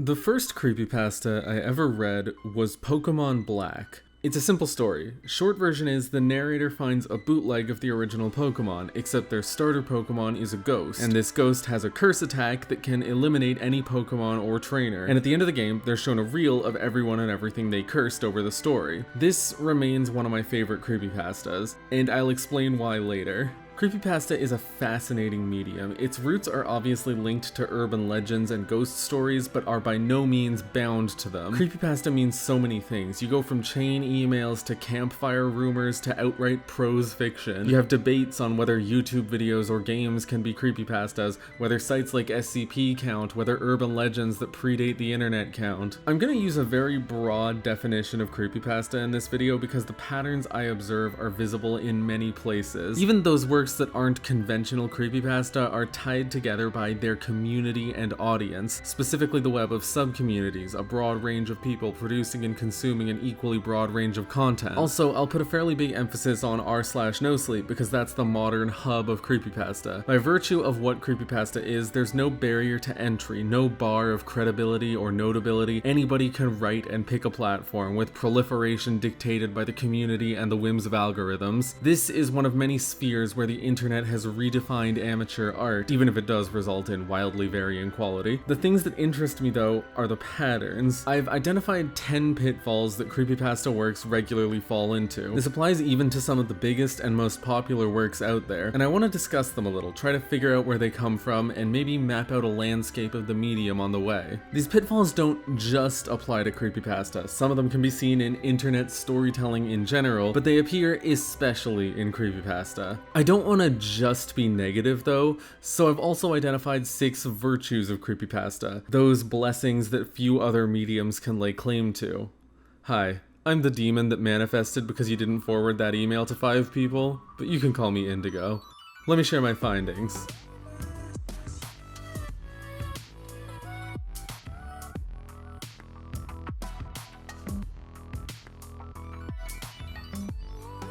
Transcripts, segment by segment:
The first creepypasta I ever read was Pokemon Black. It's a simple story. Short version is the narrator finds a bootleg of the original Pokemon, except their starter Pokemon is a ghost, and this ghost has a curse attack that can eliminate any Pokemon or trainer, and at the end of the game, they're shown a reel of everyone and everything they cursed over the story. This remains one of my favorite creepypastas, and I'll explain why later. Creepypasta is a fascinating medium. Its roots are obviously linked to urban legends and ghost stories, but are by no means bound to them. Creepypasta means so many things. You go from chain emails to campfire rumors to outright prose fiction. You have debates on whether YouTube videos or games can be creepypastas, whether sites like SCP count, whether urban legends that predate the internet count. I'm gonna use a very broad definition of creepypasta in this video because the patterns I observe are visible in many places. Even those works that aren't conventional creepypasta are tied together by their community and audience, specifically the web of subcommunities, a broad range of people producing and consuming an equally broad range of content. Also, I'll put a fairly big emphasis on r/nosleep because that's the modern hub of creepypasta. By virtue of what creepypasta is, there's no barrier to entry, no bar of credibility or notability. Anybody can write and pick a platform, with proliferation dictated by the community and the whims of algorithms. This is one of many spheres where the internet has redefined amateur art, even if it does result in wildly varying quality. The things that interest me, though, are the patterns. I've identified 10 pitfalls that creepypasta works regularly fall into. This applies even to some of the biggest and most popular works out there, and I want to discuss them a little, try to figure out where they come from, and maybe map out a landscape of the medium on the way. These pitfalls don't just apply to creepypasta. Some of them can be seen in internet storytelling in general, but they appear especially in creepypasta. I don't want to just be negative though, so I've also identified 6 virtues of creepypasta, those blessings that few other mediums can lay claim to. Hi, I'm the demon that manifested because you didn't forward that email to 5 people, but you can call me Indigo. Let me share my findings.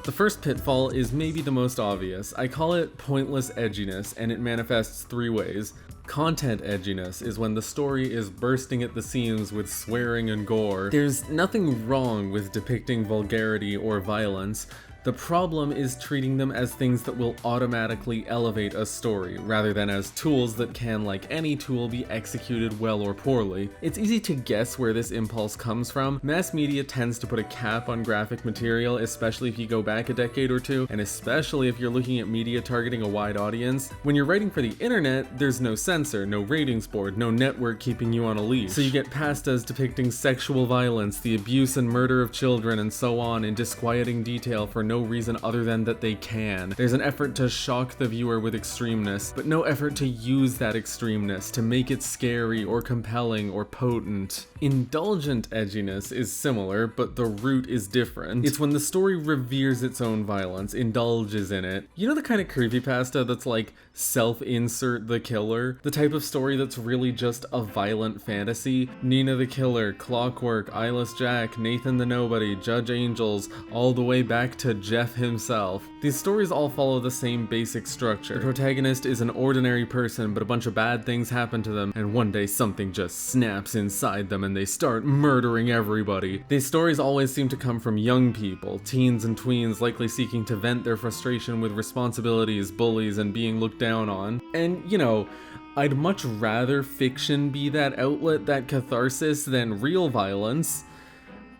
The first pitfall is maybe the most obvious. I call it pointless edginess, and it manifests 3 ways. Content edginess is when the story is bursting at the seams with swearing and gore. There's nothing wrong with depicting vulgarity or violence. The problem is treating them as things that will automatically elevate a story, rather than as tools that can, like any tool, be executed well or poorly. It's easy to guess where this impulse comes from. Mass media tends to put a cap on graphic material, especially if you go back a decade or two, and especially if you're looking at media targeting a wide audience. When you're writing for the internet, there's no censor, no ratings board, no network keeping you on a leash. So you get pastas depicting sexual violence, the abuse and murder of children, and so on in disquieting detail for no reason other than that they can. There's an effort to shock the viewer with extremeness, but no effort to use that extremeness to make it scary or compelling or potent. Indulgent edginess is similar, but the root is different. It's when the story reveres its own violence, indulges in it. You know the kind of creepypasta that's like self-insert the killer? The type of story that's really just a violent fantasy? Nina the Killer, Clockwork, Eyeless Jack, Nathan the Nobody, Judge Angels, all the way back to Jeff himself. These stories all follow the same basic structure. The protagonist is an ordinary person, but a bunch of bad things happen to them, and one day something just snaps inside them and they start murdering everybody. These stories always seem to come from young people, teens and tweens likely seeking to vent their frustration with responsibilities, bullies, and being looked down on. And, you know, I'd much rather fiction be that outlet, that catharsis, than real violence,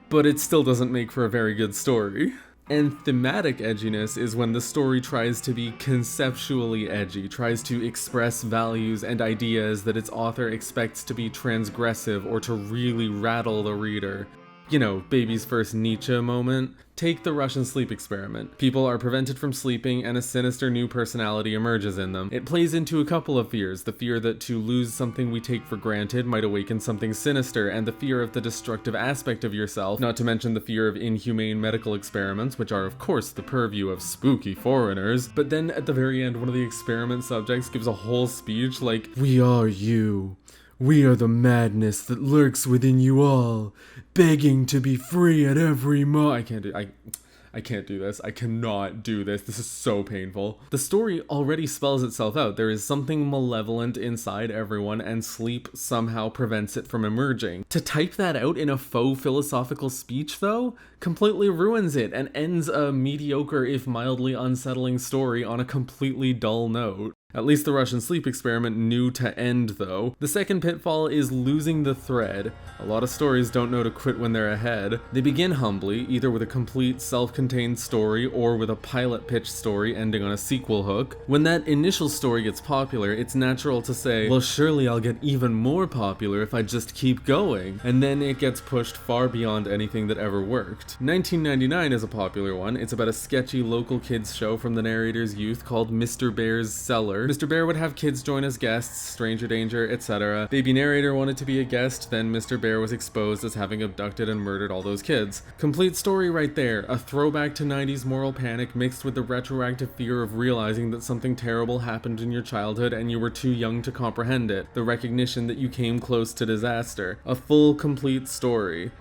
but it still doesn't make for a very good story. And thematic edginess is when the story tries to be conceptually edgy, tries to express values and ideas that its author expects to be transgressive or to really rattle the reader. You know, baby's first Nietzsche moment. Take the Russian sleep experiment. People are prevented from sleeping and a sinister new personality emerges in them. It plays into a couple of fears. The fear that to lose something we take for granted might awaken something sinister, and the fear of the destructive aspect of yourself, not to mention the fear of inhumane medical experiments, which are of course the purview of spooky foreigners. But then at the very end, one of the experiment subjects gives a whole speech like, "We are you. We are the madness that lurks within you all, begging to be free at every I can't do I can't do this. I cannot do this. This is so painful. The story already spells itself out. There is something malevolent inside everyone, and sleep somehow prevents it from emerging. To type that out in a faux philosophical speech, though, completely ruins it and ends a mediocre, if mildly unsettling story on a completely dull note. At least the Russian sleep experiment knew to end, though. The second pitfall is losing the thread. A lot of stories don't know to quit when they're ahead. They begin humbly, either with a complete self-contained story or with a pilot pitch story ending on a sequel hook. When that initial story gets popular, it's natural to say, well, surely I'll get even more popular if I just keep going. And then it gets pushed far beyond anything that ever worked. 1999 is a popular one. It's about a sketchy local kids show from the narrator's youth called Mr. Bear's Cellar. Mr. Bear would have kids join as guests, stranger danger, etc. Baby narrator wanted to be a guest, then Mr. Bear was exposed as having abducted and murdered all those kids. Complete story right there, a throwback to 90s moral panic mixed with the retroactive fear of realizing that something terrible happened in your childhood and you were too young to comprehend it, the recognition that you came close to disaster. A full, complete story.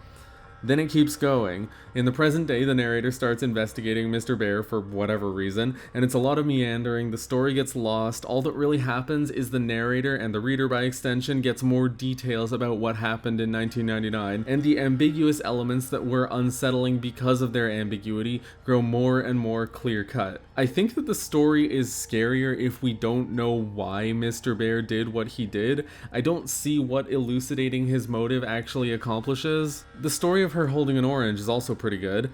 Then it keeps going. In the present day, the narrator starts investigating Mr. Bear for whatever reason, and it's a lot of meandering, the story gets lost, all that really happens is the narrator, and the reader by extension, gets more details about what happened in 1999, and the ambiguous elements that were unsettling because of their ambiguity grow more and more clear-cut. I think that the story is scarier if we don't know why Mr. Bear did what he did. I don't see what elucidating his motive actually accomplishes. The story of her holding an orange is also pretty good.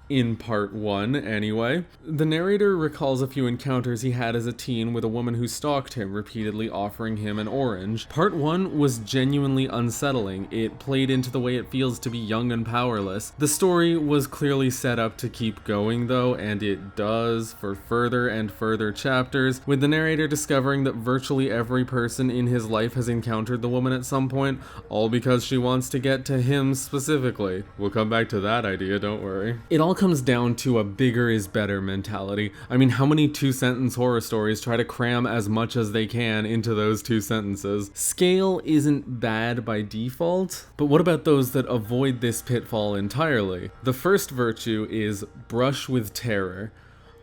In part 1, anyway. The narrator recalls a few encounters he had as a teen with a woman who stalked him, repeatedly offering him an orange. Part 1 was genuinely unsettling. It played into the way it feels to be young and powerless. The story was clearly set up to keep going, though, and it does for further and further chapters, with the narrator discovering that virtually every person in his life has encountered the woman at some point, all because she wants to get to him specifically. We'll come back to that idea, don't worry. It all comes down to a bigger is better mentality. I mean, how many two-sentence horror stories try to cram as much as they can into those 2 sentences? Scale isn't bad by default, but what about those that avoid this pitfall entirely? The first virtue is brush with terror.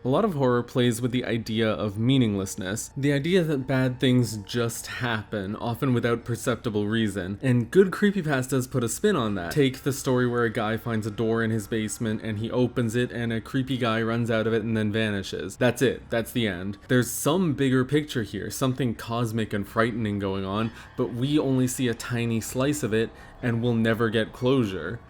A lot of horror plays with the idea of meaninglessness, the idea that bad things just happen, often without perceptible reason, and good creepypastas put a spin on that. Take the story where a guy finds a door in his basement and he opens it and a creepy guy runs out of it and then vanishes. That's it. That's the end. There's some bigger picture here, something cosmic and frightening going on, but we only see a tiny slice of it and we'll never get closure.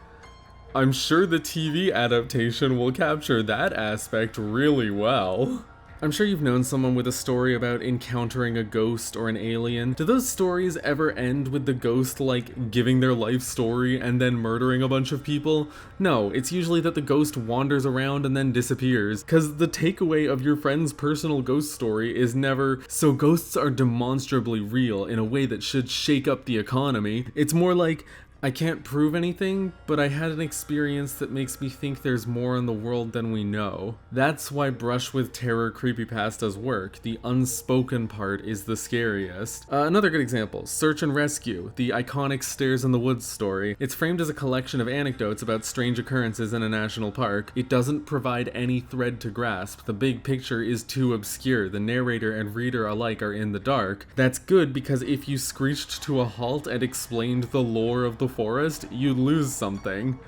I'm sure the TV adaptation will capture that aspect really well. I'm sure you've known someone with a story about encountering a ghost or an alien. Do those stories ever end with the ghost, like, giving their life story and then murdering a bunch of people? No, it's usually that the ghost wanders around and then disappears, because the takeaway of your friend's personal ghost story is never, so ghosts are demonstrably real in a way that should shake up the economy. It's more like, I can't prove anything, but I had an experience that makes me think there's more in the world than we know. That's why brush with terror creepypastas work. The unspoken part is the scariest. Another good example, Search and Rescue, the iconic Stairs in the Woods story. It's framed as a collection of anecdotes about strange occurrences in a national park. It doesn't provide any thread to grasp. The big picture is too obscure. The narrator and reader alike are in the dark. That's good because if you screeched to a halt and explained the lore of the forest, you'd lose something.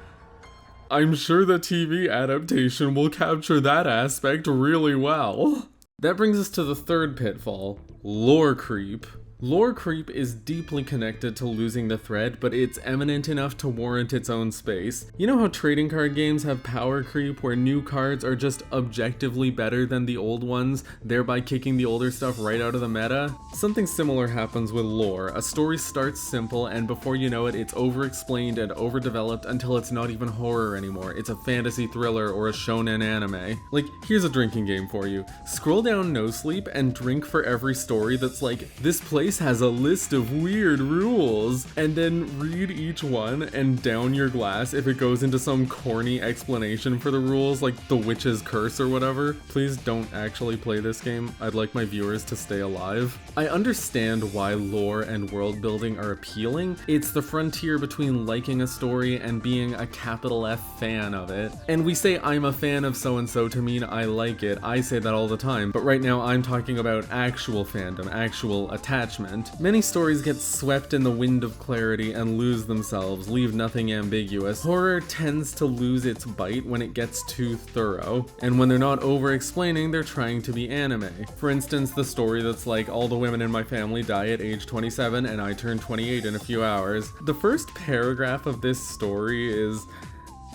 I'm sure the TV adaptation will capture that aspect really well. That brings us to the third pitfall, lore creep. Lore creep is deeply connected to losing the thread, but it's eminent enough to warrant its own space. You know how trading card games have power creep, where new cards are just objectively better than the old ones, thereby kicking the older stuff right out of the meta? Something similar happens with lore. A story starts simple, and before you know it, it's over-explained and overdeveloped until it's not even horror anymore. It's a fantasy thriller or a shonen anime. Like, here's a drinking game for you. Scroll down No Sleep and drink for every story that's like, this place voice has a list of weird rules, and then read each one and down your glass if it goes into some corny explanation for the rules, like the witch's curse or whatever. Please don't actually play this game. I'd like my viewers to stay alive. I understand why lore and world building are appealing. It's the frontier between liking a story and being a capital F fan of it. And we say I'm a fan of so-and-so to mean I like it. I say that all the time, but right now I'm talking about actual fandom, actual attachment. Many stories get swept in the wind of clarity and lose themselves, leave nothing ambiguous. Horror tends to lose its bite when it gets too thorough, and when they're not over-explaining, they're trying to be anime. For instance, the story that's like, all the women in my family die at age 27 and I turn 28 in a few hours. The first paragraph of this story is,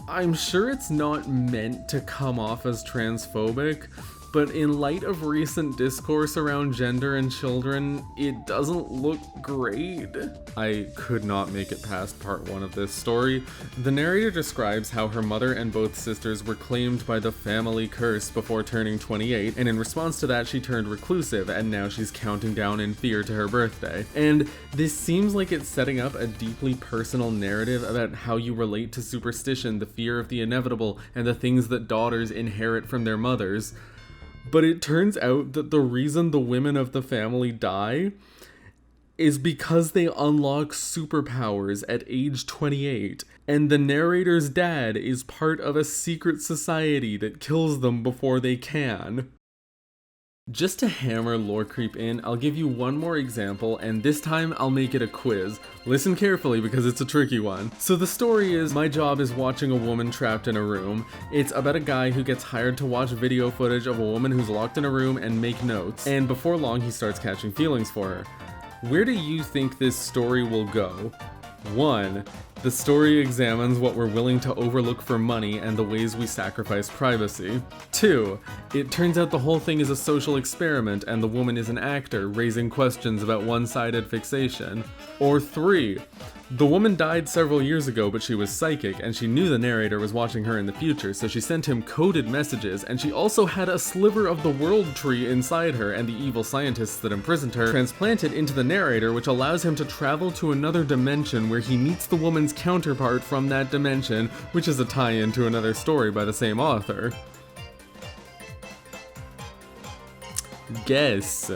I'm sure it's not meant to come off as transphobic, but in light of recent discourse around gender and children, it doesn't look great. I could not make it past part 1 of this story. The narrator describes how her mother and both sisters were claimed by the family curse before turning 28, and in response to that she turned reclusive, and now she's counting down in fear to her birthday. And this seems like it's setting up a deeply personal narrative about how you relate to superstition, the fear of the inevitable, and the things that daughters inherit from their mothers. But it turns out that the reason the women of the family die is because they unlock superpowers at age 28, and the narrator's dad is part of a secret society that kills them before they can. Just to hammer lore creep in, I'll give you one more example, and this time I'll make it a quiz. Listen carefully because it's a tricky one. So the story is, my job is watching a woman trapped in a room. It's about a guy who gets hired to watch video footage of a woman who's locked in a room and make notes, and before long he starts catching feelings for her. Where do you think this story will go? 1. The story examines what we're willing to overlook for money and the ways we sacrifice privacy. 2. It turns out the whole thing is a social experiment and the woman is an actor, raising questions about one-sided fixation. Or 3. The woman died several years ago, but she was psychic, and she knew the narrator was watching her in the future, so she sent him coded messages, and she also had a sliver of the world tree inside her, and the evil scientists that imprisoned her transplanted into the narrator, which allows him to travel to another dimension where he meets the woman's counterpart from that dimension, which is a tie-in to another story by the same author. Guess.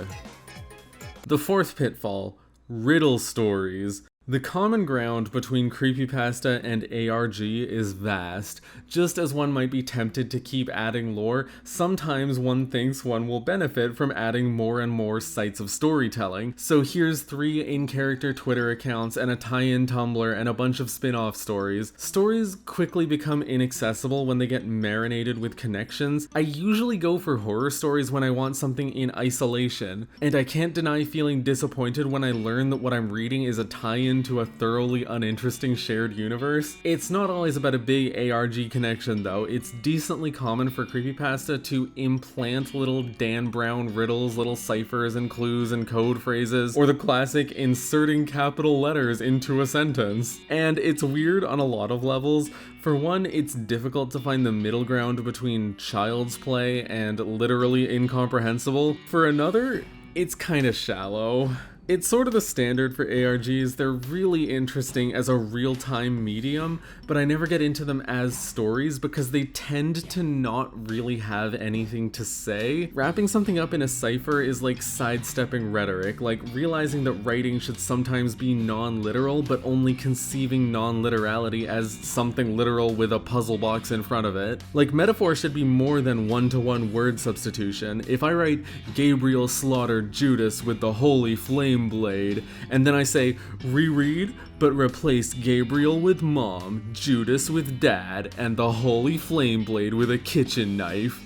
The 4th pitfall, riddle stories. The common ground between Creepypasta and ARG is vast. Just as one might be tempted to keep adding lore, sometimes one thinks one will benefit from adding more and more sites of storytelling. So here's 3 in-character Twitter accounts and a tie-in Tumblr and a bunch of spin-off stories. Stories quickly become inaccessible when they get marinated with connections. I usually go for horror stories when I want something in isolation, and I can't deny feeling disappointed when I learn that what I'm reading is a tie-in to a thoroughly uninteresting shared universe. It's not always about a big ARG connection though. It's decently common for Creepypasta to implant little Dan Brown riddles, little ciphers and clues and code phrases, or the classic inserting capital letters into a sentence. And it's weird on a lot of levels. For one, it's difficult to find the middle ground between child's play and literally incomprehensible. For another, it's kinda shallow. It's sort of the standard for ARGs. They're really interesting as a real-time medium, but I never get into them as stories because they tend to not really have anything to say. Wrapping something up in a cipher is like sidestepping rhetoric, like realizing that writing should sometimes be non-literal, but only conceiving non-literality as something literal with a puzzle box in front of it. Like, metaphor should be more than one-to-one word substitution. If I write, Gabriel slaughtered Judas with the holy flame blade, and then I say, reread, but replace Gabriel with mom, Judas with dad, and the holy flame blade with a kitchen knife,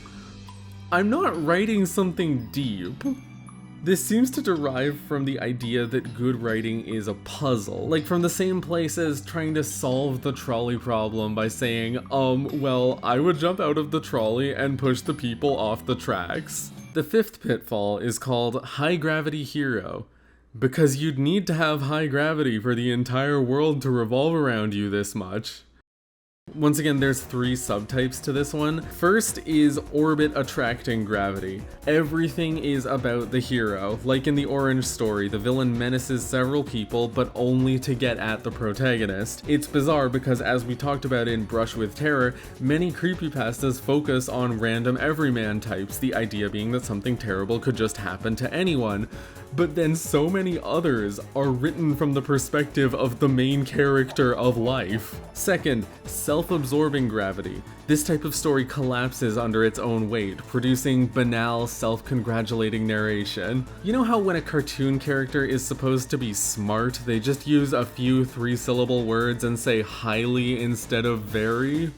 I'm not writing something deep. This seems to derive from the idea that good writing is a puzzle, like from the same place as trying to solve the trolley problem by saying, well, I would jump out of the trolley and push the people off the tracks. The 5th pitfall is called High Gravity Hero, because you'd need to have high gravity for the entire world to revolve around you this much. Once again, there's 3 subtypes to this one. First is orbit attracting gravity. Everything is about the hero. Like in the Orange story, the villain menaces several people, but only to get at the protagonist. It's bizarre because, as we talked about in Brush with Terror, many creepypastas focus on random everyman types, the idea being that something terrible could just happen to anyone. But then so many others are written from the perspective of the main character of life. Second, self-absorbing gravity. This type of story collapses under its own weight, producing banal, self-congratulating narration. You know how when a cartoon character is supposed to be smart, they just use a few 3-syllable words and say highly instead of very?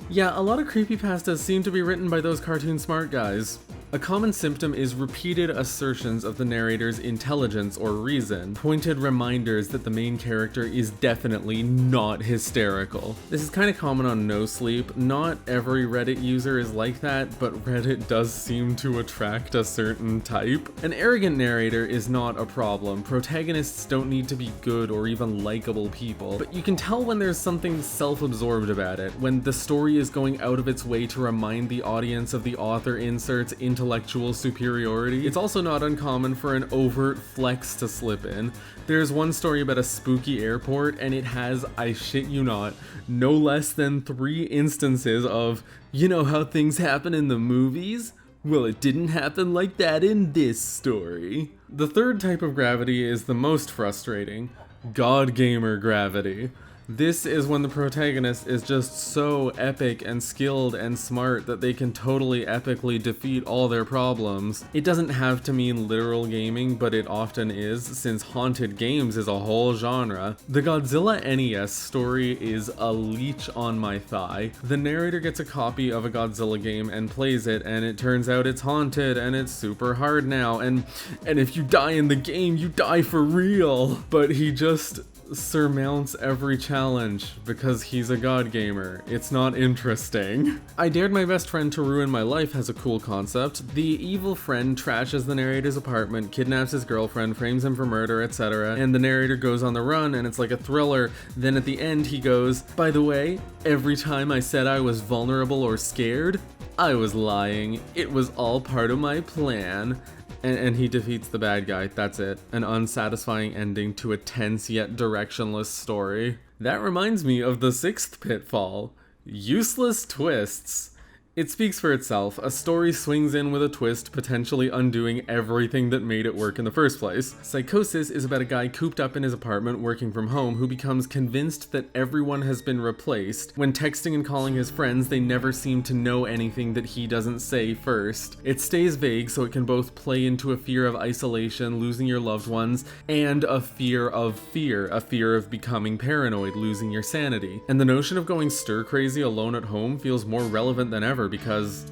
Yeah, a lot of creepypastas seem to be written by those cartoon smart guys. A common symptom is repeated assertions of the narrator's intelligence or reason, pointed reminders that the main character is definitely not hysterical. This is kind of common on No Sleep. Not every Reddit user is like that, but Reddit does seem to attract a certain type. An arrogant narrator is not a problem. Protagonists don't need to be good or even likable people, but you can tell when there's something self-absorbed about it, when the story is going out of its way to remind the audience of the author inserts intellectual superiority. It's also not uncommon for an overt flex to slip in. There's one story about a spooky airport, and it has, I shit you not, no less than 3 instances of, you know how things happen in the movies? Well, it didn't happen like that in this story. The third type of gravity is the most frustrating: God Gamer gravity. This is when the protagonist is just so epic and skilled and smart that they can totally epically defeat all their problems. It doesn't have to mean literal gaming, but it often is, since haunted games is a whole genre. The Godzilla NES story is a leech on my thigh. The narrator gets a copy of a Godzilla game and plays it, and it turns out it's haunted and it's super hard now, and if you die in the game, you die for real. But he just surmounts every challenge because he's a god gamer. It's not interesting. I Dared My Best Friend to Ruin My Life has a cool concept. The evil friend trashes the narrator's apartment, kidnaps his girlfriend, frames him for murder, etc., and the narrator goes on the run, and it's like a thriller. Then at the end he goes, "By the way, every time I said I was vulnerable or scared, I was lying. It was all part of my plan." And he defeats the bad guy. That's it. An unsatisfying ending to a tense yet directionless story. That reminds me of the 6th pitfall: useless twists. It speaks for itself. A story swings in with a twist, potentially undoing everything that made it work in the first place. Psychosis is about a guy cooped up in his apartment working from home who becomes convinced that everyone has been replaced. When texting and calling his friends, they never seem to know anything that he doesn't say first. It stays vague, so it can both play into a fear of isolation, losing your loved ones, and a fear of becoming paranoid, losing your sanity. And the notion of going stir-crazy alone at home feels more relevant than ever because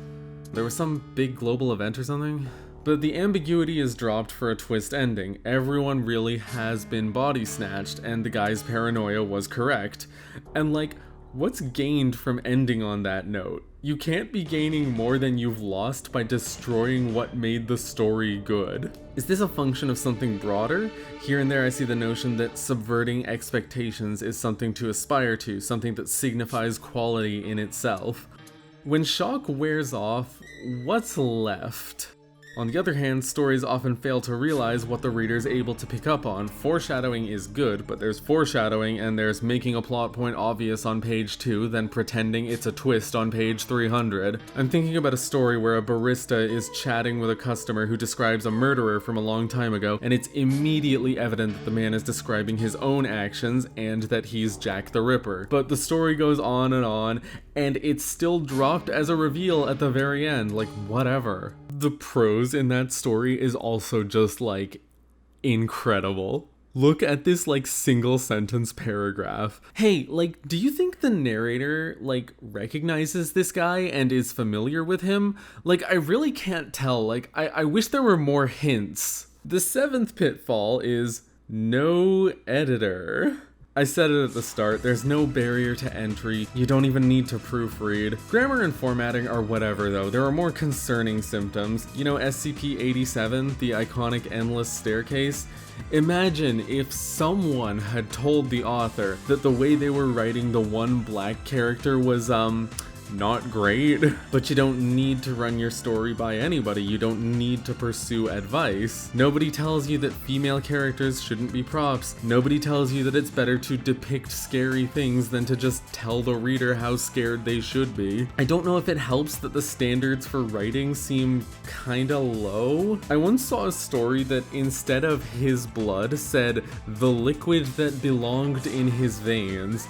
there was some big global event or something. But the ambiguity is dropped for a twist ending. Everyone really has been body snatched, and the guy's paranoia was correct. And like, what's gained from ending on that note? You can't be gaining more than you've lost by destroying what made the story good. Is this a function of something broader? Here and there I see the notion that subverting expectations is something to aspire to, something that signifies quality in itself. When shock wears off, what's left? On the other hand, stories often fail to realize what the reader is able to pick up on. Foreshadowing is good, but there's foreshadowing and there's making a plot point obvious on page 2, then pretending it's a twist on page 300. I'm thinking about a story where a barista is chatting with a customer who describes a murderer from a long time ago, and it's immediately evident that the man is describing his own actions and that he's Jack the Ripper. But the story goes on, and it's still dropped as a reveal at the very end, like whatever. The prose in that story is also just like incredible. Look at this like single sentence paragraph. Hey, like, do you think the narrator like recognizes this guy and is familiar with him? Like, I really can't tell. Like, I wish there were more hints. The 7th pitfall is no editor. I said it at the start, there's no barrier to entry, you don't even need to proofread. Grammar and formatting are whatever though, there are more concerning symptoms. You know SCP-87, the iconic endless staircase? Imagine if someone had told the author that the way they were writing the one black character was, not great. But you don't need to run your story by anybody, you don't need to pursue advice. Nobody tells you that female characters shouldn't be props. Nobody tells you that it's better to depict scary things than to just tell the reader how scared they should be. I don't know if it helps that the standards for writing seem kinda low. I once saw a story that instead of his blood said the liquid that belonged in his veins.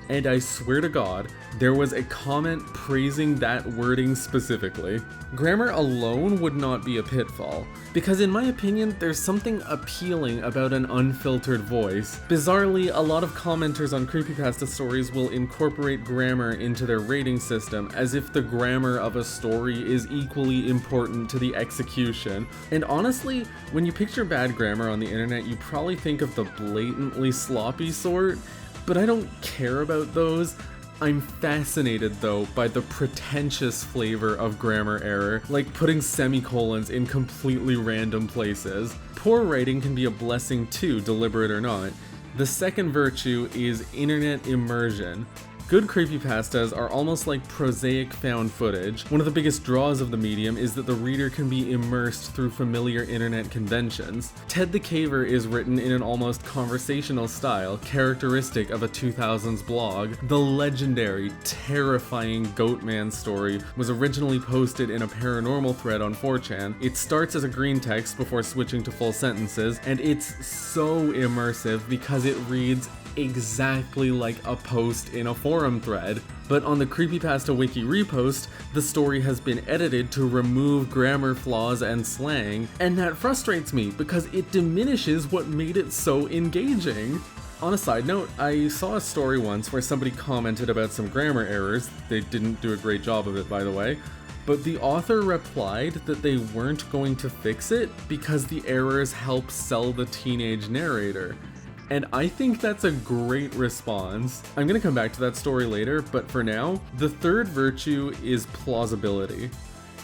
And I swear to God, there was a comment praising that wording specifically. Grammar alone would not be a pitfall, because in my opinion, there's something appealing about an unfiltered voice. Bizarrely, a lot of commenters on creepypasta stories will incorporate grammar into their rating system, as if the grammar of a story is equally important to the execution. And honestly, when you picture bad grammar on the internet, you probably think of the blatantly sloppy sort. But I don't care about those. I'm fascinated though by the pretentious flavor of grammar error, like putting semicolons in completely random places. Poor writing can be a blessing too, deliberate or not. The second virtue is internet immersion. Good creepypastas are almost like prosaic found footage. One of the biggest draws of the medium is that the reader can be immersed through familiar internet conventions. Ted the Caver is written in an almost conversational style, characteristic of a 2000s blog. The legendary, terrifying Goatman story was originally posted in a paranormal thread on 4chan. It starts as a green text before switching to full sentences, and it's so immersive because it reads exactly like a post in a forum thread. But on the Creepypasta wiki repost, the story has been edited to remove grammar flaws and slang, and that frustrates me because it diminishes what made it so engaging. On a side note, I saw a story once where somebody commented about some grammar errors. They didn't do a great job of it, by the way. But the author replied that they weren't going to fix it because the errors help sell the teenage narrator. And I think that's a great response. I'm gonna come back to that story later, but for now, the third virtue is plausibility.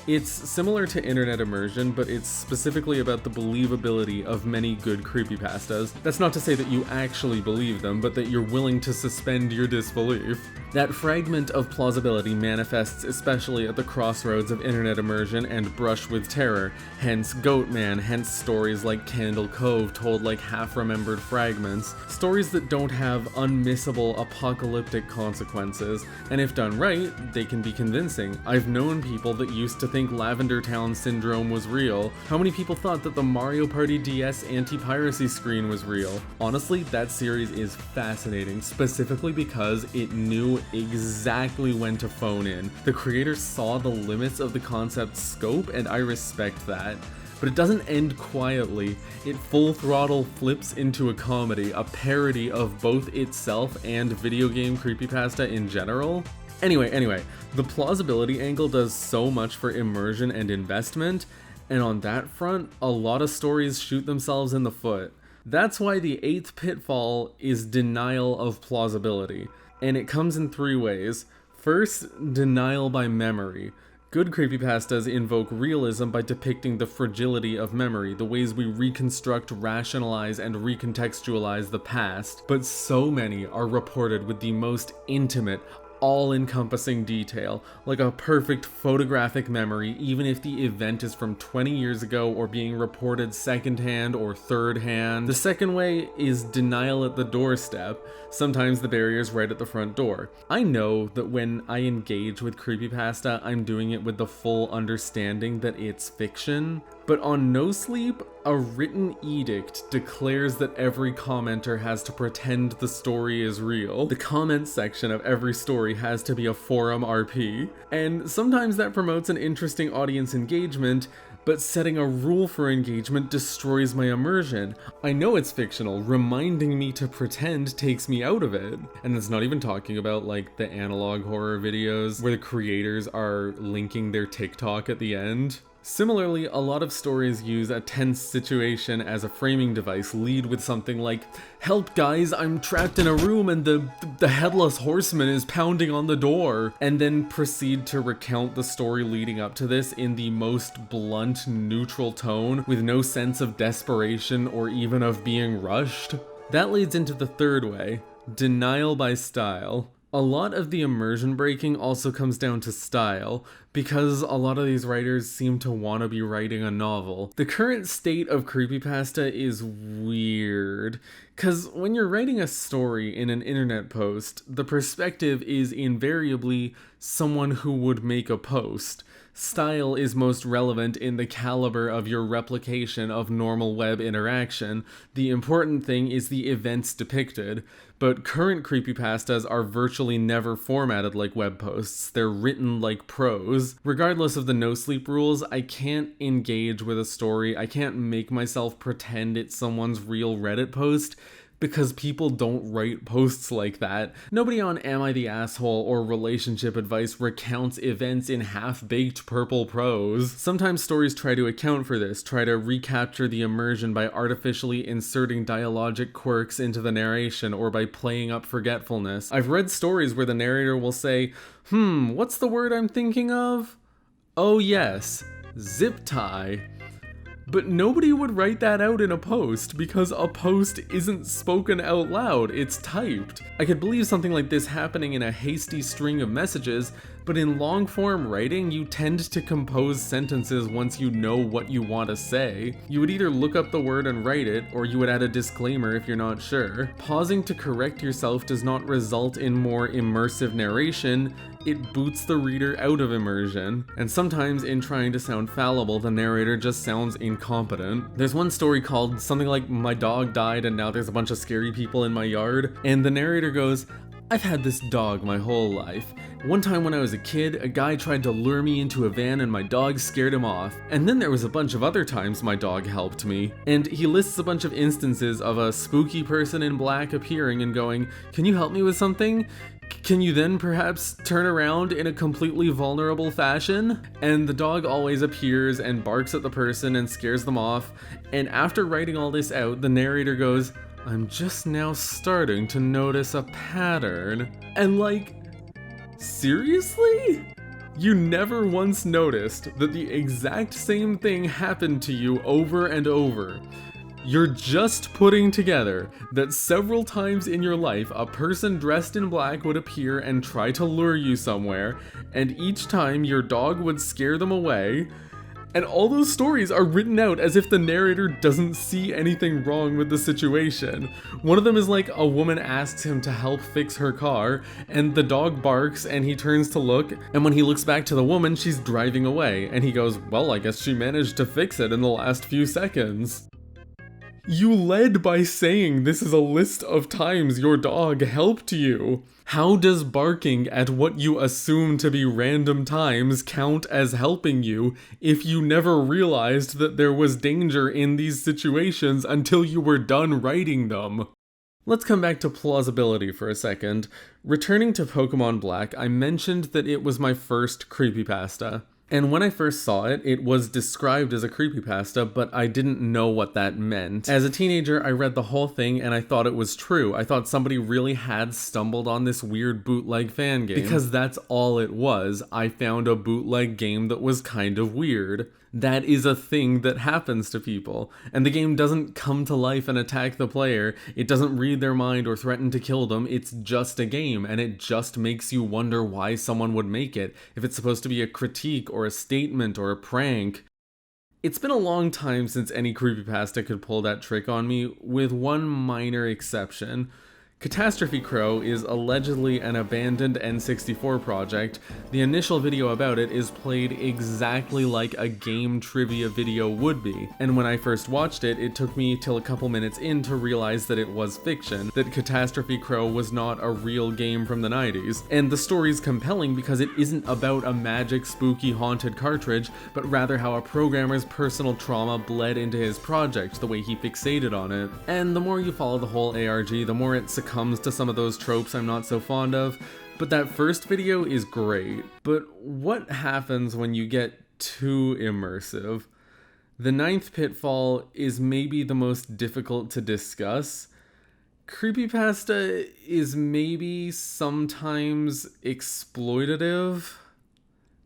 It's similar to internet immersion, but it's specifically about the believability of many good creepypastas. That's not to say that you actually believe them, but that you're willing to suspend your disbelief. That fragment of plausibility manifests especially at the crossroads of internet immersion and brush with terror, hence Goatman, hence stories like Candle Cove told like half-remembered fragments, stories that don't have unmissable apocalyptic consequences, and if done right, they can be convincing. I've known people that used to think Lavender Town Syndrome was real. How many people thought that the Mario Party DS Anti-Piracy screen was real? Honestly, that series is fascinating, specifically because it knew exactly when to phone in. The creators saw the limits of the concept's scope, and I respect that. But it doesn't end quietly. It full throttle flips into a comedy, a parody of both itself and video game creepypasta in general. Anyway, the plausibility angle does so much for immersion and investment, and on that front, a lot of stories shoot themselves in the foot. That's why the 8th pitfall is denial of plausibility, and it comes in 3 ways. First, denial by memory. Good creepypastas invoke realism by depicting the fragility of memory, the ways we reconstruct, rationalize, and recontextualize the past, but so many are reported with the most intimate, all-encompassing detail, like a perfect photographic memory, even if the event is from 20 years ago or being reported secondhand or third-hand. The second way is denial at the doorstep. Sometimes the barrier's right at the front door. I know that when I engage with creepypasta, I'm doing it with the full understanding that it's fiction. But on No Sleep, a written edict declares that every commenter has to pretend the story is real. The comment section of every story has to be a forum RP. And sometimes that promotes an interesting audience engagement, but setting a rule for engagement destroys my immersion. I know it's fictional, reminding me to pretend takes me out of it. And it's not even talking about like the analog horror videos where the creators are linking their TikTok at the end. Similarly, a lot of stories use a tense situation as a framing device, lead with something like, "Help guys, I'm trapped in a room and the headless horseman is pounding on the door," and then proceed to recount the story leading up to this in the most blunt, neutral tone, with no sense of desperation or even of being rushed. That leads into the third way, denial by style. A lot of the immersion breaking also comes down to style, because a lot of these writers seem to want to be writing a novel. The current state of creepypasta is weird, because when you're writing a story in an internet post, the perspective is invariably someone who would make a post. Style is most relevant in the caliber of your replication of normal web interaction. The important thing is the events depicted. But current creepypastas are virtually never formatted like web posts. They're written like prose. Regardless of the no-sleep rules, I can't engage with a story. I can't make myself pretend it's someone's real Reddit post, because people don't write posts like that. Nobody on Am I the Asshole or Relationship Advice recounts events in half-baked purple prose. Sometimes stories try to account for this, try to recapture the immersion by artificially inserting dialogic quirks into the narration or by playing up forgetfulness. I've read stories where the narrator will say, what's the word I'm thinking of? Oh yes, zip tie. But nobody would write that out in a post, because a post isn't spoken out loud, it's typed. I could believe something like this happening in a hasty string of messages, but in long-form writing, you tend to compose sentences once you know what you want to say. You would either look up the word and write it, or you would add a disclaimer if you're not sure. Pausing to correct yourself does not result in more immersive narration, it boots the reader out of immersion. And sometimes in trying to sound fallible, the narrator just sounds incompetent. There's one story called something like "My dog died and now there's a bunch of scary people in my yard," and the narrator goes, "I've had this dog my whole life. One time when I was a kid, a guy tried to lure me into a van and my dog scared him off. And then there was a bunch of other times my dog helped me." And he lists a bunch of instances of a spooky person in black appearing and going, "Can you help me with something? Can you then perhaps turn around in a completely vulnerable fashion?" And the dog always appears and barks at the person and scares them off. And after writing all this out, the narrator goes, "I'm just now starting to notice a pattern." And like, seriously? You never once noticed that the exact same thing happened to you over and over. You're just putting together that several times in your life a person dressed in black would appear and try to lure you somewhere, and each time your dog would scare them away. And all those stories are written out as if the narrator doesn't see anything wrong with the situation. One of them is like a woman asks him to help fix her car, and the dog barks and he turns to look, and when he looks back to the woman, she's driving away, and he goes, "Well, I guess she managed to fix it in the last few seconds." You led by saying this is a list of times your dog helped you. How does barking at what you assume to be random times count as helping you if you never realized that there was danger in these situations until you were done writing them? Let's come back to plausibility for a second. Returning to Pokemon Black, I mentioned that it was my first creepypasta. And when I first saw it, it was described as a creepypasta, but I didn't know what that meant. As a teenager, I read the whole thing and I thought it was true. I thought somebody really had stumbled on this weird bootleg fan game. Because that's all it was. I found a bootleg game that was kind of weird. That is a thing that happens to people. And the game doesn't come to life and attack the player. It doesn't read their mind or threaten to kill them. It's just a game, and it just makes you wonder why someone would make it, if it's supposed to be a critique or a statement or a prank. It's been a long time since any creepypasta could pull that trick on me, with one minor exception. Catastrophe Crow is allegedly an abandoned N64 project. The initial video about it is played exactly like a game trivia video would be, and when I first watched it, it took me till a couple minutes in to realize that it was fiction, that Catastrophe Crow was not a real game from the 90s. And the story's compelling because it isn't about a magic, spooky, haunted cartridge, but rather how a programmer's personal trauma bled into his project, the way he fixated on it. And the more you follow the whole ARG, the more it succumbs to some of those tropes I'm not so fond of, but that first video is great. But what happens when you get too immersive. The ninth pitfall is maybe the most difficult to discuss. Creepypasta is maybe sometimes exploitative.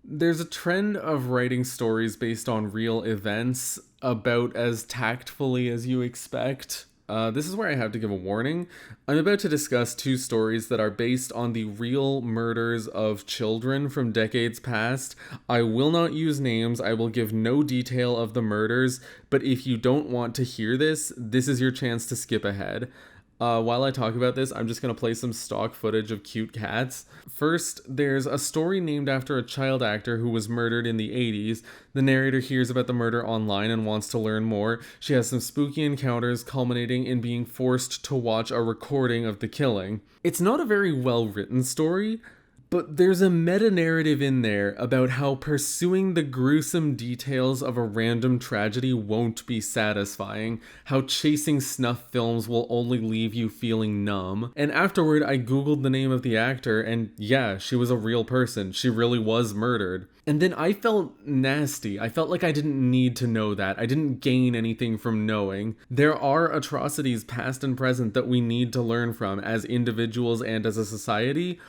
There's a trend of writing stories based on real events about as tactfully as you expect. This is where I have to give a warning. I'm about to discuss two stories that are based on the real murders of children from decades past. I will not use names, I will give no detail of the murders, but if you don't want to hear this, this is your chance to skip ahead. While I talk about this, I'm just going to play some stock footage of cute cats. First, there's a story named after a child actor who was murdered in the 80s. The narrator hears about the murder online and wants to learn more. She has some spooky encounters culminating in being forced to watch a recording of the killing. It's not a very well-written story, but there's a meta-narrative in there about how pursuing the gruesome details of a random tragedy won't be satisfying, how chasing snuff films will only leave you feeling numb. And afterward, I googled the name of the actor, and yeah, she was a real person. She really was murdered. And then I felt nasty. I felt like I didn't need to know that. I didn't gain anything from knowing. There are atrocities past and present that we need to learn from as individuals and as a society,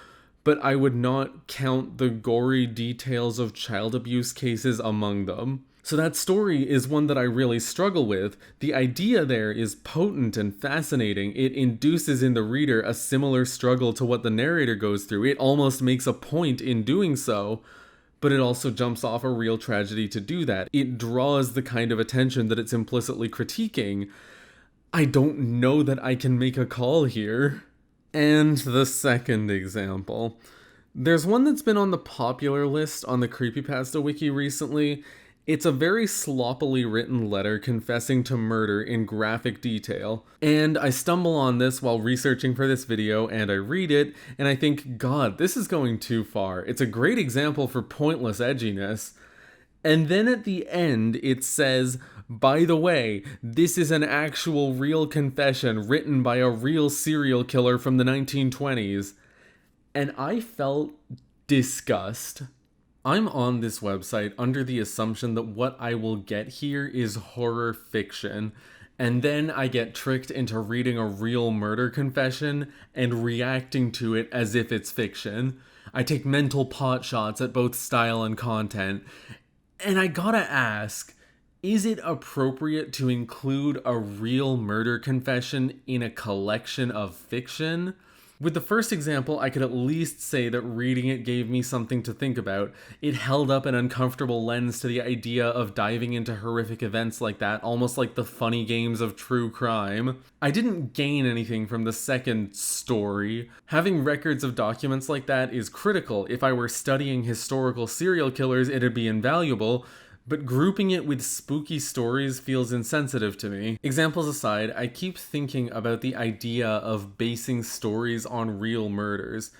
but I would not count the gory details of child abuse cases among them. So that story is one that I really struggle with. The idea there is potent and fascinating. It induces in the reader a similar struggle to what the narrator goes through. It almost makes a point in doing so, but it also jumps off a real tragedy to do that. It draws the kind of attention that it's implicitly critiquing. I don't know that I can make a call here. And the second example. There's one that's been on the popular list on the Creepypasta wiki recently. It's a very sloppily written letter confessing to murder in graphic detail. And I stumble on this while researching for this video, and I read it, and I think, God, this is going too far. It's a great example for pointless edginess. And then at the end, it says, by the way, this is an actual real confession written by a real serial killer from the 1920s. And I felt disgust. I'm on this website under the assumption that what I will get here is horror fiction. And then I get tricked into reading a real murder confession and reacting to it as if it's fiction. I take mental pot shots at both style and content. And I gotta ask, is it appropriate to include a real murder confession in a collection of fiction? With the first example, I could at least say that reading it gave me something to think about. It held up an uncomfortable lens to the idea of diving into horrific events like that, almost like the funny games of true crime. I didn't gain anything from the second story. Having records of documents like that is critical. If I were studying historical serial killers, it'd be invaluable. But grouping it with spooky stories feels insensitive to me. Examples aside, I keep thinking about the idea of basing stories on real murders.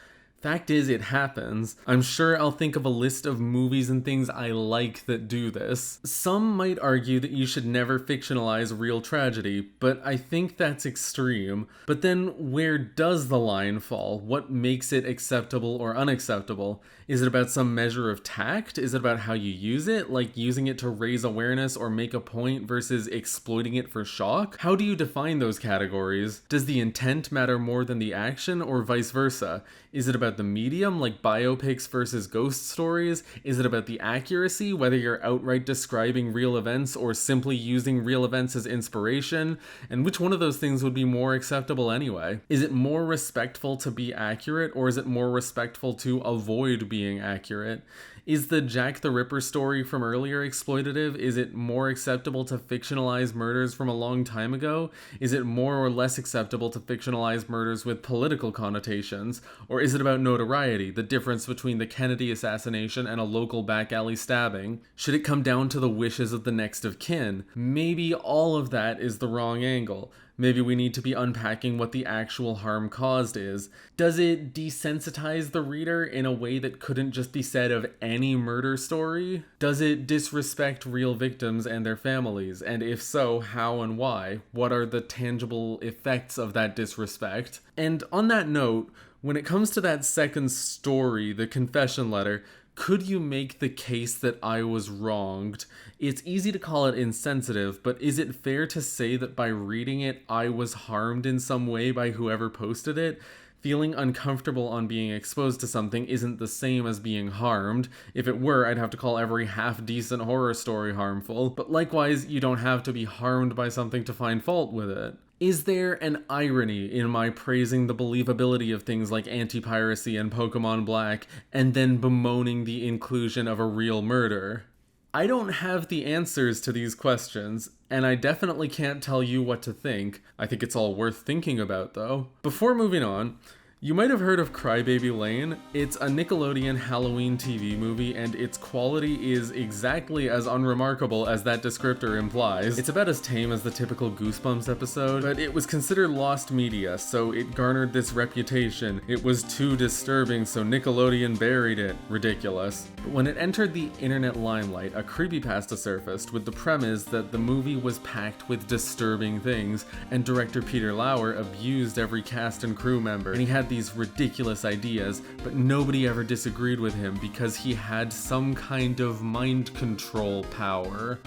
Fact is, it happens. I'm sure I'll think of a list of movies and things I like that do this. Some might argue that you should never fictionalize real tragedy, but I think that's extreme. But then where does the line fall? What makes it acceptable or unacceptable? Is it about some measure of tact? Is it about how you use it, like using it to raise awareness or make a point versus exploiting it for shock? How do you define those categories? Does the intent matter more than the action, or vice versa? Is it about the medium, like biopics versus ghost stories? Is it about the accuracy, whether you're outright describing real events or simply using real events as inspiration? And which one of those things would be more acceptable anyway? Is it more respectful to be accurate, or is it more respectful to avoid being accurate? Is the Jack the Ripper story from earlier exploitative? Is it more acceptable to fictionalize murders from a long time ago? Is it more or less acceptable to fictionalize murders with political connotations? Or is it about notoriety, the difference between the Kennedy assassination and a local back alley stabbing? Should it come down to the wishes of the next of kin? Maybe all of that is the wrong angle. Maybe we need to be unpacking what the actual harm caused is. Does it desensitize the reader in a way that couldn't just be said of any murder story? Does it disrespect real victims and their families? And if so, how and why? What are the tangible effects of that disrespect? And on that note, when it comes to that second story, the confession letter, Could you make the case that I was wronged? It's easy to call it insensitive, but is it fair to say that by reading it, I was harmed in some way by whoever posted it? Feeling uncomfortable on being exposed to something isn't the same as being harmed. If it were, I'd have to call every half-decent horror story harmful, but likewise, you don't have to be harmed by something to find fault with it. Is there an irony in my praising the believability of things like Anti-Piracy and Pokemon Black, and then bemoaning the inclusion of a real murder? I don't have the answers to these questions, and I definitely can't tell you what to think. I think it's all worth thinking about, though. Before moving on, you might have heard of Crybaby Lane. It's a Nickelodeon Halloween TV movie, and its quality is exactly as unremarkable as that descriptor implies. It's about as tame as the typical Goosebumps episode, but it was considered lost media, so it garnered this reputation. It was too disturbing, so Nickelodeon buried it. Ridiculous. But when it entered the internet limelight, a creepypasta surfaced with the premise that the movie was packed with disturbing things, and director Peter Lauer abused every cast and crew member, and he had these ridiculous ideas, but nobody ever disagreed with him because he had some kind of mind control power.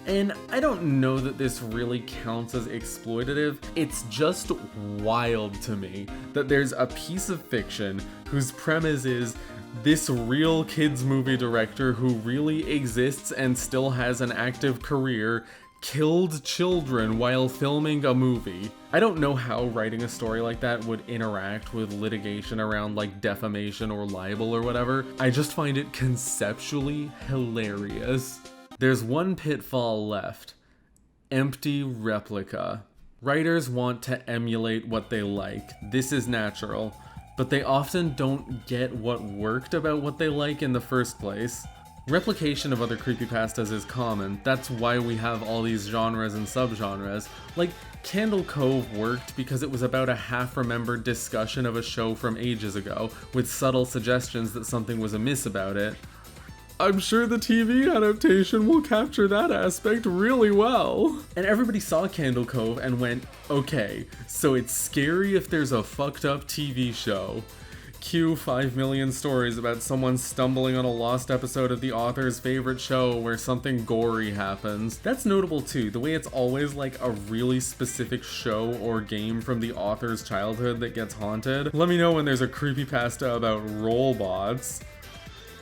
And I don't know that this really counts as exploitative. It's just wild to me that there's a piece of fiction whose premise is this real kids movie director who really exists and still has an active career killed children while filming a movie. I don't know how writing a story like that would interact with litigation around like defamation or libel or whatever. I just find it conceptually hilarious. There's one pitfall left. Empty Replica. Writers want to emulate what they like. This is natural, but they often don't get what worked about what they like in the first place. Replication of other creepypastas is common. That's why we have all these genres and subgenres. Like, Candle Cove worked because it was about a half-remembered discussion of a show from ages ago, with subtle suggestions that something was amiss about it. I'm sure the TV adaptation will capture that aspect really well. And everybody saw Candle Cove and went, okay, so it's scary if there's a fucked up TV show. Cue 5 million stories about someone stumbling on a lost episode of the author's favorite show where something gory happens. That's notable too, the way it's always like a really specific show or game from the author's childhood that gets haunted. Let me know when there's a creepypasta about robots.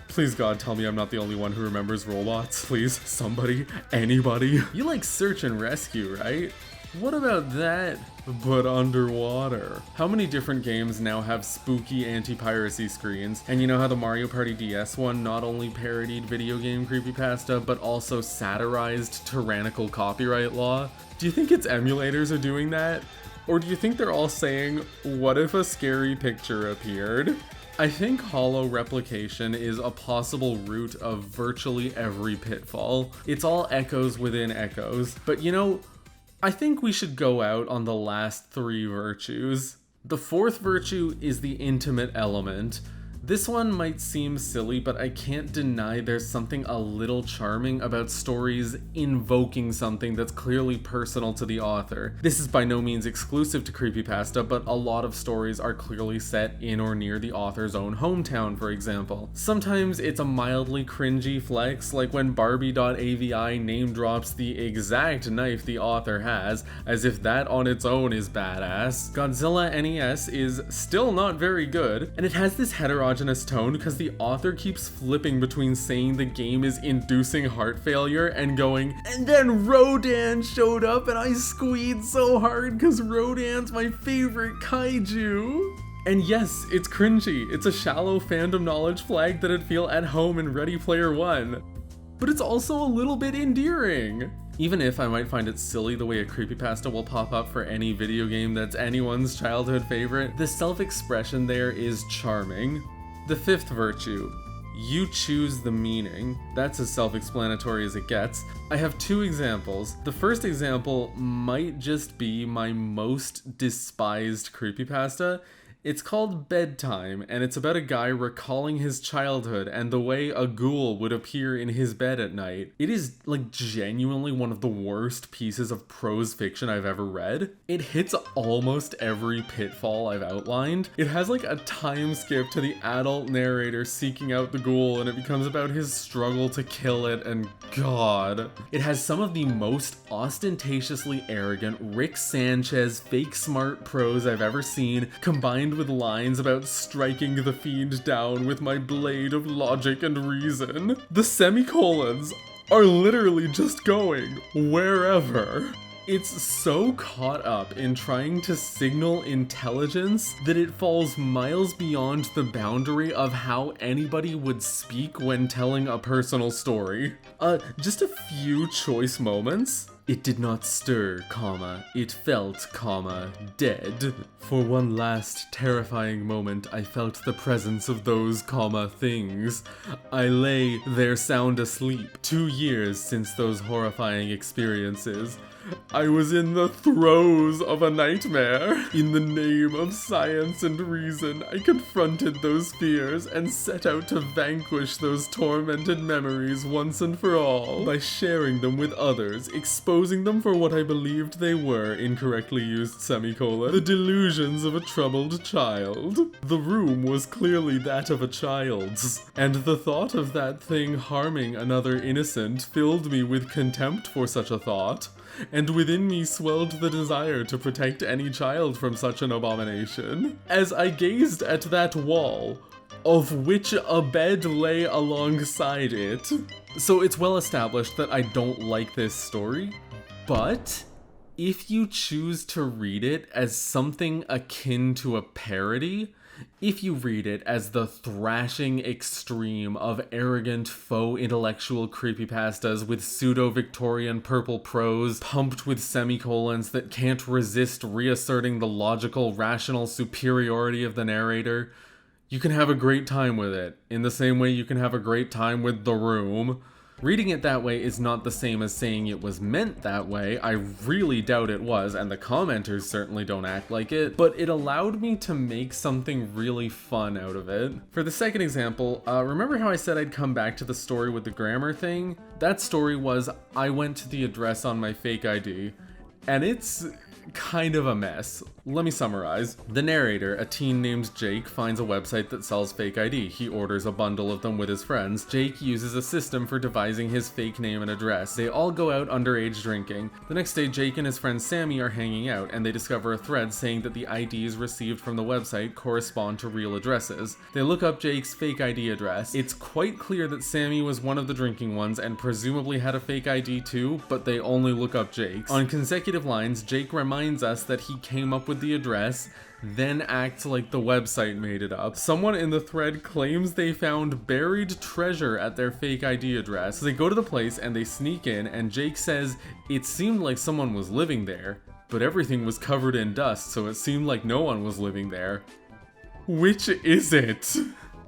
Please God, tell me I'm not the only one who remembers robots. Please, somebody, anybody. You like search and rescue, right? What about that, but underwater? How many different games now have spooky anti-piracy screens? And you know how the Mario Party DS one not only parodied video game creepypasta, but also satirized tyrannical copyright law? Do you think its emulators are doing that? Or do you think they're all saying, what if a scary picture appeared? I think hollow replication is a possible root of virtually every pitfall. It's all echoes within echoes, but you know, I think we should go out on the last 3 virtues. The 4th virtue is the intimate element. This one might seem silly, but I can't deny there's something a little charming about stories invoking something that's clearly personal to the author. This is by no means exclusive to creepypasta, but a lot of stories are clearly set in or near the author's own hometown, for example. Sometimes it's a mildly cringy flex, like when Barbie.avi name drops the exact knife the author has, as if that on its own is badass. Godzilla NES is still not very good, and it has this heterogeneous tone because the author keeps flipping between saying the game is inducing heart failure and going, and then Rodan showed up and I squeezed so hard because Rodan's my favorite kaiju. And yes, it's cringy. It's a shallow fandom knowledge flag that'd feel at home in Ready Player One. But it's also a little bit endearing. Even if I might find it silly the way a creepypasta will pop up for any video game that's anyone's childhood favorite, the self-expression there is charming. The 5th virtue, you choose the meaning. That's as self-explanatory as it gets. I have 2 examples. The first example might just be my most despised creepypasta. It's called Bedtime, and it's about a guy recalling his childhood and the way a ghoul would appear in his bed at night. It is, like, genuinely one of the worst pieces of prose fiction I've ever read. It hits almost every pitfall I've outlined. It has, like, a time skip to the adult narrator seeking out the ghoul, and it becomes about his struggle to kill it, and God. It has some of the most ostentatiously arrogant Rick Sanchez fake smart prose I've ever seen, combined with lines about striking the fiend down with my blade of logic and reason. The semicolons are literally just going wherever. It's so caught up in trying to signal intelligence that it falls miles beyond the boundary of how anybody would speak when telling a personal story. Just a few choice moments. It did not stir, comma, it felt, comma, dead. For one last terrifying moment, I felt the presence of those, comma, things. I lay there sound asleep. 2 years since those horrifying experiences. I was in the throes of a nightmare. In the name of science and reason, I confronted those fears and set out to vanquish those tormented memories once and for all by sharing them with others, exposing them for what I believed they were, incorrectly used semicolon, the delusions of a troubled child. The room was clearly that of a child's, and the thought of that thing harming another innocent filled me with contempt for such a thought. And within me swelled the desire to protect any child from such an abomination. As I gazed at that wall, of which a bed lay alongside it. So it's well established that I don't like this story, but if you choose to read it as something akin to a parody, if you read it as the thrashing extreme of arrogant faux intellectual creepypastas with pseudo-Victorian purple prose pumped with semicolons that can't resist reasserting the logical, rational superiority of the narrator, you can have a great time with it, in the same way you can have a great time with The Room. Reading it that way is not the same as saying it was meant that way. I really doubt it was, and the commenters certainly don't act like it, but it allowed me to make something really fun out of it. For the second example, remember how I said I'd come back to the story with the grammar thing? That story was, I went to the address on my fake ID, and it's kind of a mess. Let me summarize. The narrator, a teen named Jake, finds a website that sells fake ID. He orders a bundle of them with his friends. Jake uses a system for devising his fake name and address. They all go out underage drinking. The next day, Jake and his friend Sammy are hanging out, and they discover a thread saying that the IDs received from the website correspond to real addresses. They look up Jake's fake ID address. It's quite clear that Sammy was one of the drinking ones and presumably had a fake ID too, but they only look up Jake's. On consecutive lines, Jake reminds us that he came up with the address, then acts like the website made it up. Someone in the thread claims they found buried treasure at their fake ID address. So they go to the place and they sneak in, and Jake says it seemed like someone was living there, but everything was covered in dust, so it seemed like no one was living there. Which is it?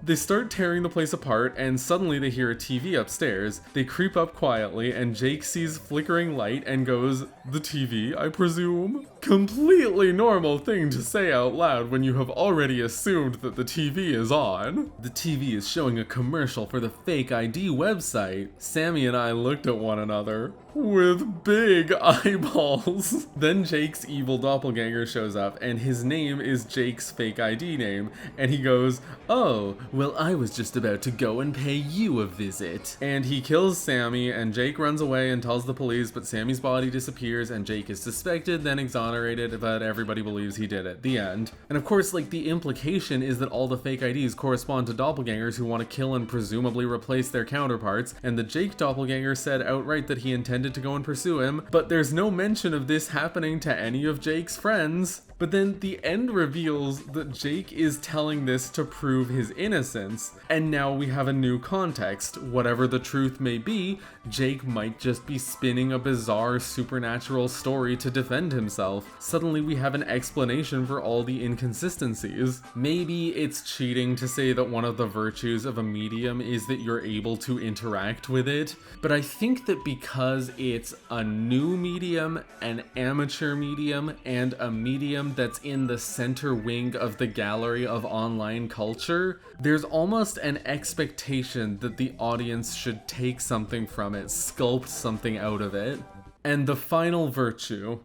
They start tearing the place apart, and suddenly they hear a TV upstairs. They creep up quietly, and Jake sees flickering light and goes, "The TV, I presume?" Completely normal thing to say out loud when you have already assumed that the TV is on. The TV is showing a commercial for the fake ID website. Sammy and I looked at one another with big eyeballs. Then Jake's evil doppelganger shows up, and his name is Jake's fake ID name, and he goes, "Oh, well, I was just about to go and pay you a visit." And he kills Sammy, and Jake runs away and tells the police, but Sammy's body disappears, and Jake is suspected, then exonerated, but everybody believes he did it. The end. And of course, like, the implication is that all the fake IDs correspond to doppelgangers who want to kill and presumably replace their counterparts, and the Jake doppelganger said outright that he intended to go and pursue him, but there's no mention of this happening to any of Jake's friends. But then the end reveals that Jake is telling this to prove his innocence, and now we have a new context. Whatever the truth may be, Jake might just be spinning a bizarre supernatural story to defend himself. Suddenly we have an explanation for all the inconsistencies. Maybe it's cheating to say that one of the virtues of a medium is that you're able to interact with it, but I think that because it's a new medium, an amateur medium, and a medium attitude that's in the center wing of the gallery of online culture, there's almost an expectation that the audience should take something from it, sculpt something out of it. And the final virtue,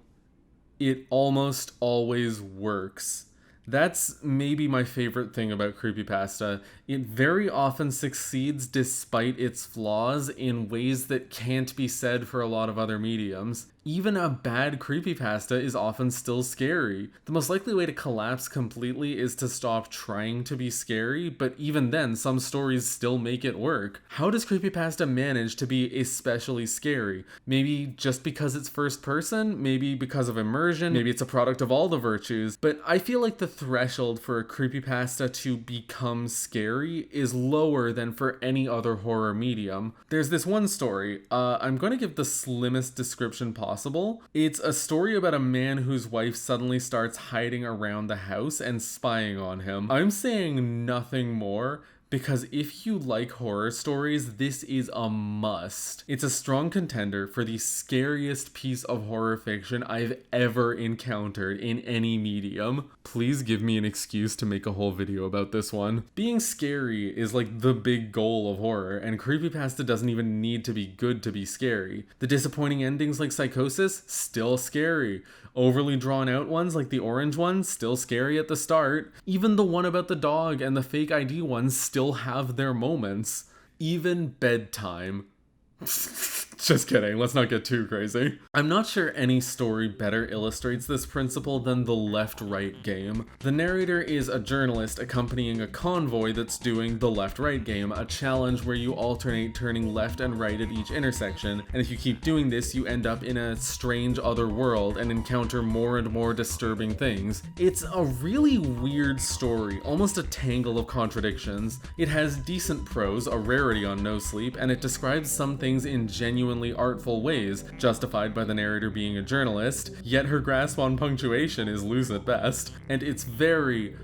it almost always works. That's maybe my favorite thing about Creepypasta. It very often succeeds despite its flaws in ways that can't be said for a lot of other mediums. Even a bad creepypasta is often still scary. The most likely way to collapse completely is to stop trying to be scary, but even then, some stories still make it work. How does creepypasta manage to be especially scary? Maybe just because it's first person? Maybe because of immersion? Maybe it's a product of all the virtues? But I feel like the threshold for a creepypasta to become scary is lower than for any other horror medium. There's this one story. I'm going to give the slimmest description possible. It's a story about a man whose wife suddenly starts hiding around the house and spying on him. I'm saying nothing more, because if you like horror stories, this is a must. It's a strong contender for the scariest piece of horror fiction I've ever encountered in any medium. Please give me an excuse to make a whole video about this one. Being scary is like the big goal of horror, and creepypasta doesn't even need to be good to be scary. The disappointing endings like Psychosis, still scary. Overly drawn out ones like the orange one, still scary at the start. Even the one about the dog and the fake ID ones still have their moments. Even bedtime. Just kidding, let's not get too crazy. I'm not sure any story better illustrates this principle than the left-right game. The narrator is a journalist accompanying a convoy that's doing the left-right game, a challenge where you alternate turning left and right at each intersection, and if you keep doing this, you end up in a strange other world and encounter more and more disturbing things. It's a really weird story, almost a tangle of contradictions. It has decent prose, a rarity on No Sleep, and it describes some things in genuinely artful ways, justified by the narrator being a journalist, yet her grasp on punctuation is loose at best, and it's very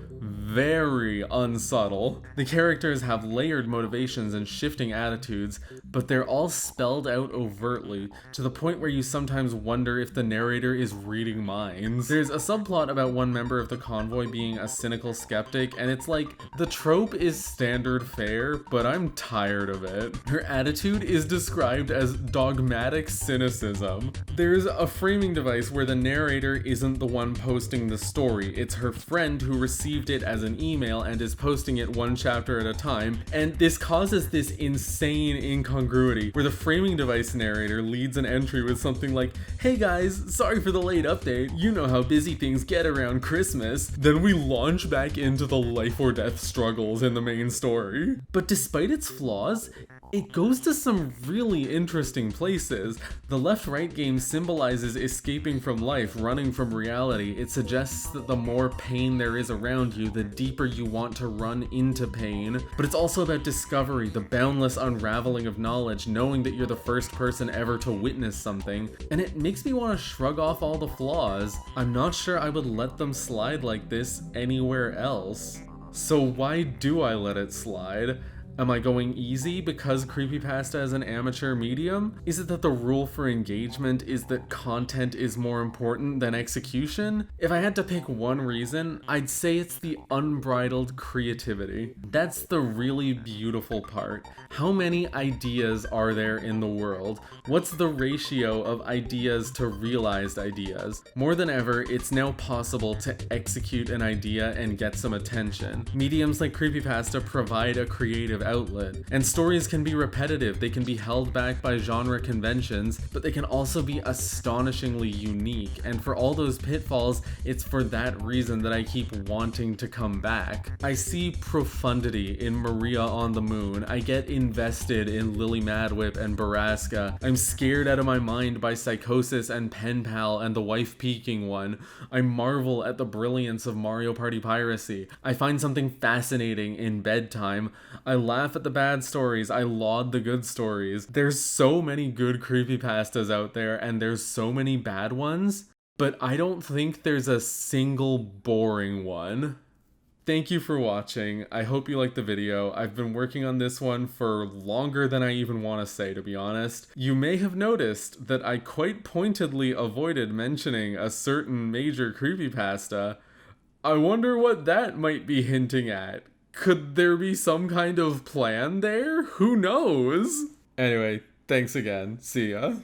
unsubtle. The characters have layered motivations and shifting attitudes, but they're all spelled out overtly, to the point where you sometimes wonder if the narrator is reading minds. There's a subplot about one member of the convoy being a cynical skeptic, and it's like, the trope is standard fare, but I'm tired of it. Her attitude is described as dogmatic cynicism. There's a framing device where the narrator isn't the one posting the story, it's her friend who received it as an email and is posting it one chapter at a time, and this causes this insane incongruity where the framing device narrator leads an entry with something like, "Hey guys, sorry for the late update, you know how busy things get around Christmas." Then we launch back into the life or death struggles in the main story. But despite its flaws, it goes to some really interesting places. The left-right game symbolizes escaping from life, running from reality. It suggests that the more pain there is around you, the deeper you want to run into pain. But it's also about discovery, the boundless unraveling of knowledge, knowing that you're the first person ever to witness something. And it makes me want to shrug off all the flaws. I'm not sure I would let them slide like this anywhere else. So why do I let it slide? Am I going easy because creepypasta is an amateur medium? Is it that the rule for engagement is that content is more important than execution? If I had to pick one reason, I'd say it's the unbridled creativity. That's the really beautiful part. How many ideas are there in the world? What's the ratio of ideas to realized ideas? More than ever, it's now possible to execute an idea and get some attention. Mediums like creepypasta provide a creative outlet, and stories can be repetitive, they can be held back by genre conventions, but they can also be astonishingly unique, and for all those pitfalls, it's for that reason that I keep wanting to come back. I see profundity in Maria on the Moon, I get invested in Lily Madwhip and Baraska, I'm scared out of my mind by Psychosis and Pen Pal and the wife peeking one, I marvel at the brilliance of Mario Party Piracy, I find something fascinating in Bedtime, I laugh at the bad stories, I laud the good stories. There's so many good creepypastas out there, and there's so many bad ones, but I don't think there's a single boring one. Thank you for watching. I hope you liked the video. I've been working on this one for longer than I even want to say, to be honest. You may have noticed that I quite pointedly avoided mentioning a certain major creepypasta. I wonder what that might be hinting at. Could there be some kind of plan there? Who knows? Anyway, thanks again. See ya.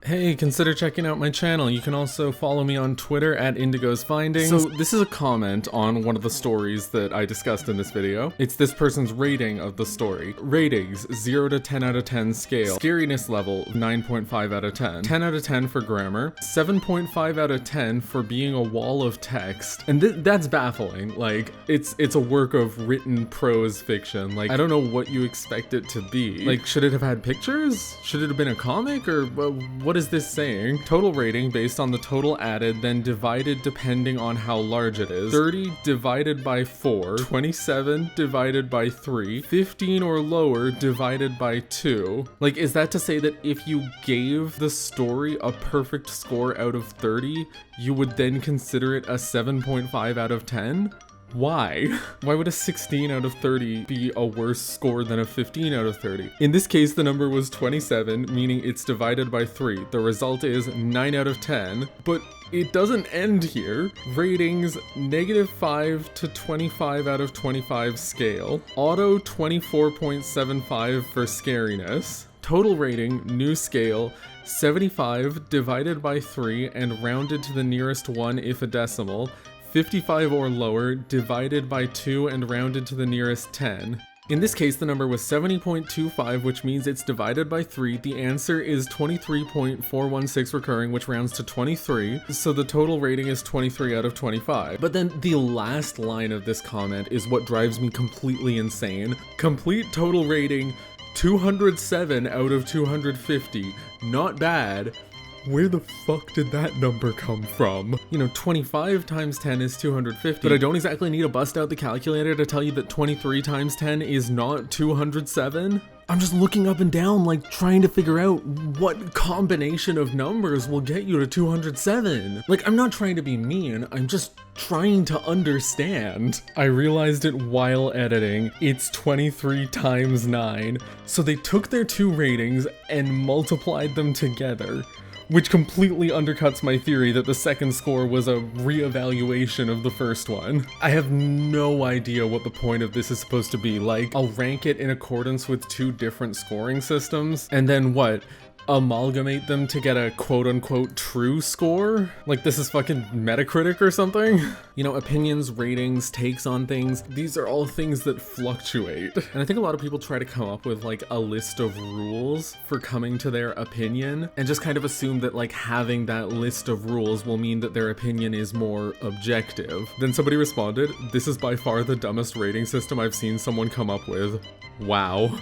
Hey, consider checking out my channel. You can also follow me on Twitter at Indigo's Findings. So this is a comment on one of the stories that I discussed in this video. It's this person's rating of the story. Ratings, 0 to 10 out of 10 scale. Scariness level, 9.5 out of 10. 10 out of 10 for grammar. 7.5 out of 10 for being a wall of text. And that's baffling. Like, it's a work of written prose fiction. Like, I don't know what you expect it to be. Like, should it have had pictures? Should it have been a comic? Or what is this saying? Total rating based on the total added, then divided depending on how large it is. 30 divided by 4, 27 divided by 3, 15 or lower divided by 2. Like, is that to say that if you gave the story a perfect score out of 30, you would then consider it a 7.5 out of 10? Why? Why would a 16 out of 30 be a worse score than a 15 out of 30? In this case, the number was 27, meaning it's divided by 3. The result is 9 out of 10, but it doesn't end here. Ratings, -5 to 25 out of 25 scale. Auto 24.75 for scariness. Total rating, new scale, 75 divided by 3 and rounded to the nearest 1 if a decimal. 55 or lower, divided by 2 and rounded to the nearest 10. In this case, the number was 70.25, which means it's divided by 3. The answer is 23.416 recurring, which rounds to 23. So the total rating is 23 out of 25. But then the last line of this comment is what drives me completely insane. Complete total rating, 207 out of 250. Not bad. Where the fuck did that number come from? You know, 25 times 10 is 250, but I don't exactly need to bust out the calculator to tell you that 23 times 10 is not 207. I'm just looking up and down, like, trying to figure out what combination of numbers will get you to 207. Like, I'm not trying to be mean, I'm just trying to understand. I realized it while editing. It's 23 times 9. So they took their two ratings and multiplied them together, which completely undercuts my theory that the second score was a re-evaluation of the first one. I have no idea what the point of this is supposed to be. Like, I'll rank it in accordance with two different scoring systems, and then what? Amalgamate them to get a quote-unquote true score? Like, this is fucking Metacritic or something? You know, opinions, ratings, takes on things, these are all things that fluctuate. And I think a lot of people try to come up with like a list of rules for coming to their opinion, and just kind of assume that like having that list of rules will mean that their opinion is more objective. Then somebody responded, "This is by far the dumbest rating system I've seen someone come up with. Wow."